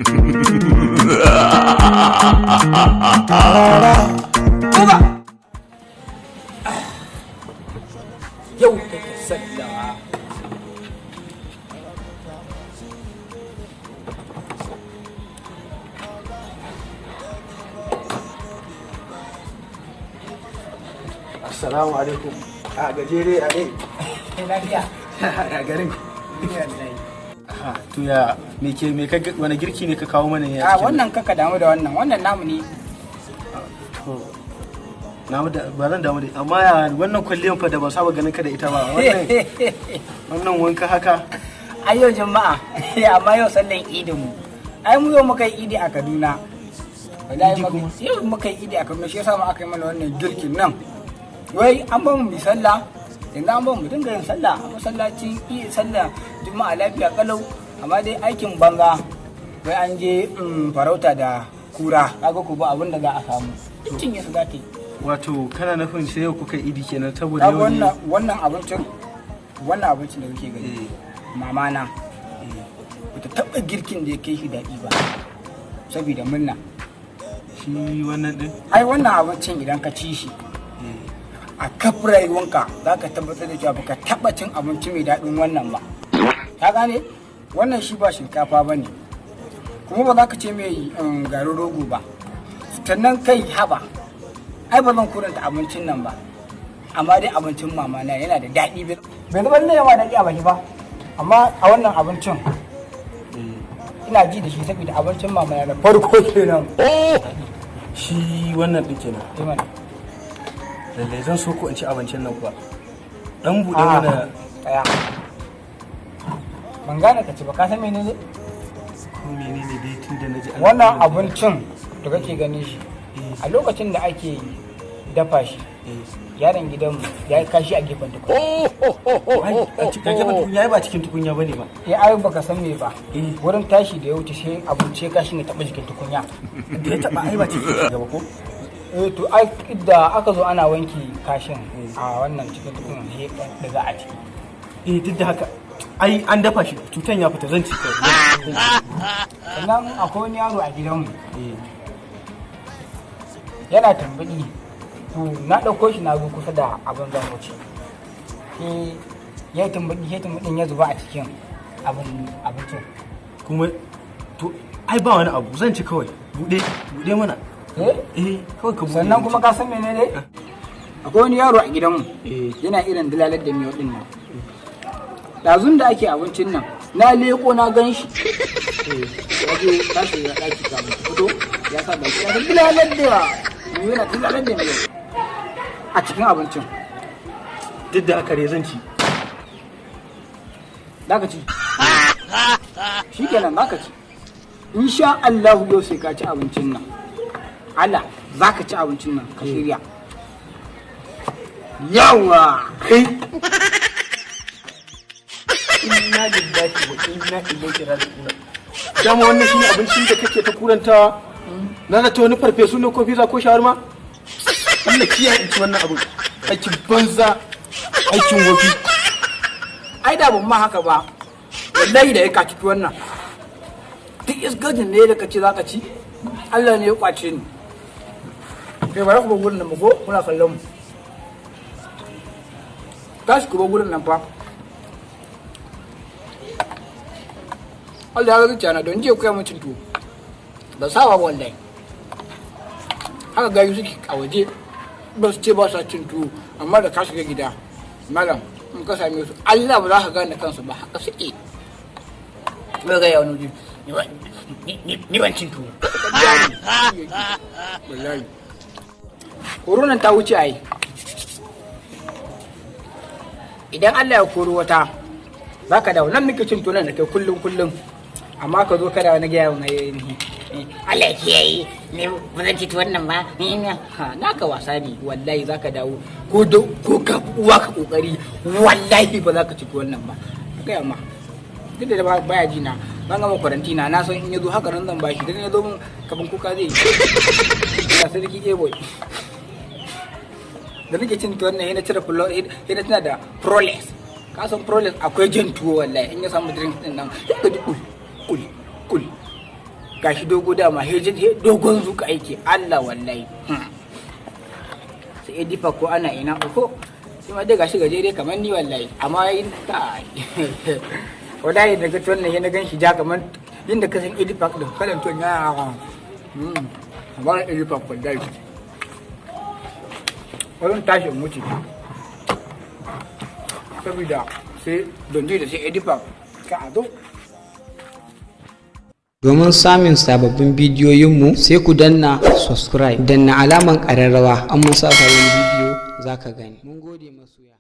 Yau take sallah. Assalamu alaikum. A gajere a ne. Lafiya. A garin. Wallahi. To ya wani girki ne ka kawo mana ya? A wannan kaka damu da wannan. Wannan namu ne. Ba zan damu da amma ya wannan kwalliyan fa da ba saba ganin ka da ita ba. Wannan wanka haka. Ai yau Juma'a. Amma yau sallan Idin mu. Ai mu yau muka yi Idi a Kaduna. Wallahi yau muka yi Idi a Kaduna shi yasa mu aka yi mana wannan girkin nan. Wai an ba mu sallah, yanzu an ba mu dinga yin sallah a masallacin sallah Juma'a lafiya kalau, amma dai aikin banga wai an je farauta da kura, kaga ku ba abin da za a samu. Cinye su zaki. Wato kana nufin sai yau kuka idi kenan saboda yau ne wannan abincin da kuke gani mama na bata taba girkin da ya kai shi daɗi ba saboda murna. Shi wannan din? Ai wannan abincin idan ka ci shi a kafin rayuwanka za ka tabbatar da cewa baka taba cin abinci mai daɗin wannan ba. Ka gane? Wannan shi ba shinkafa ba ne, kuma ba za ka ce mai garin rogo ba. Sannan kai haba, ai ba zan kuranta abincin nan ba, amma dai abincin mama na yana da daɗi. Bai zama ne yawa daɗi a baki ba, amma a wannan abincin ina ji da shi saboda abincin mama na da farko kenan. Shi wannan din kenan. Lallai zan so ko in ci abincin nan kuwa. Dan buɗe mana. Tsaya. Ban gane ka ci ba, ka san menene? Ko menene dai tun da naji wannan abincin da kake gani shi a lokacin da ake dafa shi yaron gidanmu ya yi kashi a gefen tukunya. A cikin gefen tukunya ba cikin tukunya bane ba. Ai baka san me ba. Wurin tashi da ya wuce sai abinci kashi ne taɓa jikin tukunya. Da ya taɓa ai ba cikin gaba ko? To ai da aka zo ana wanki kashin a wannan cikin tukunya daga a ciki. Duk da haka ai an dafa shi cutan ya fita zan ci kai. Sannan akwai wani yaro a gidanmu yana tambayi, to na ɗauko shi na zo kusa da abin zan wuce, ya tambayi ya zuba a cikin abincin. Kuma to ai ba wani abu zan ci kawai, buɗe mana. Kawai ka buɗe. Sannan kuma ka san menene? Akwai wani yaro a gidanmu yana irin dalalar da miyau din nan. Ɗazun da ake abincin nan na leko na gan shi ya je tashi ya ɗaki kamun fito ya sa baki ya dalalar da yana dalalar da miyau a cikin abincin. Duk da haka zan ci. Zaka ci? Shi kenan zaka ci. Insha Allah yau sai ka ci abincin nan. Allah zaka ci abincin nan ka shirya. Yawa kai. Inna lillahi wa inna ilaihi raji'un. Dama wannan shine abincin da kake ta kurantawa. Na ta wani farfesu ne ko pizza ko shawarma? Allah kiyaye in ci wannan abu. Aikin banza, aikin wofi. Ai da ban ma haka ba. Wallahi da ya kaci wannan. Duk isgajin ne da kace zaka ci. Allah ne ya kwace ni. Kai bari ku ba gurin nan mu ko muna kallon mu. Tashi ku ba gurin nan fa. Allah ya zuciya na don jiya kuya mutum tuwo ba sawa wallahi haka gayu suke a waje ba su ce ba sa cin tuwo amma da ka shiga gida malam in ka same su Allah ba za ka gane kansu ba haka suke ba ga yawon uji ni ban cin tuwo wallahi koronan ta wuce ai idan Allah ya koro wata za ka dawo nan muke cin tuwo nan da kai kullum amma ka zo kada wani gaya mai Allah ya yi ne ba zan ci wannan ba na ka wasa ne wallahi za ka dawo ko ka uwa ka kokari wallahi ba za ka ci wannan ba gaya ma duk da baya ji na ban gama kwarantina na san in ya zo haka nan zan ba shi dan ya zo min kaban kuka zai yi ya sarki boy da nake cin tuwon nan yana cire fullo yana tana da proles ka san proles akwai jin tuwo wallahi in ya samu drink din nan ka ji kul gashi dogo dama dogon zuka aiki Allah wallahi sai edifa ko ana ina ko sai ma dai gashi gajere kamar ni wallahi amma yin kai wallahi daga wannan yana gan shi ja kamar yadda ka san edifa din kalan to ya amma edifa ko dai wannan tashi muci saboda sai dondi da sai edifa ka ado. Domin samun sababbin bidiyoyinmu sai ku danna subscribe, danna alaman ƙararrawa an mun sa sabon bidiyo za ka gani. Mun gode masoya.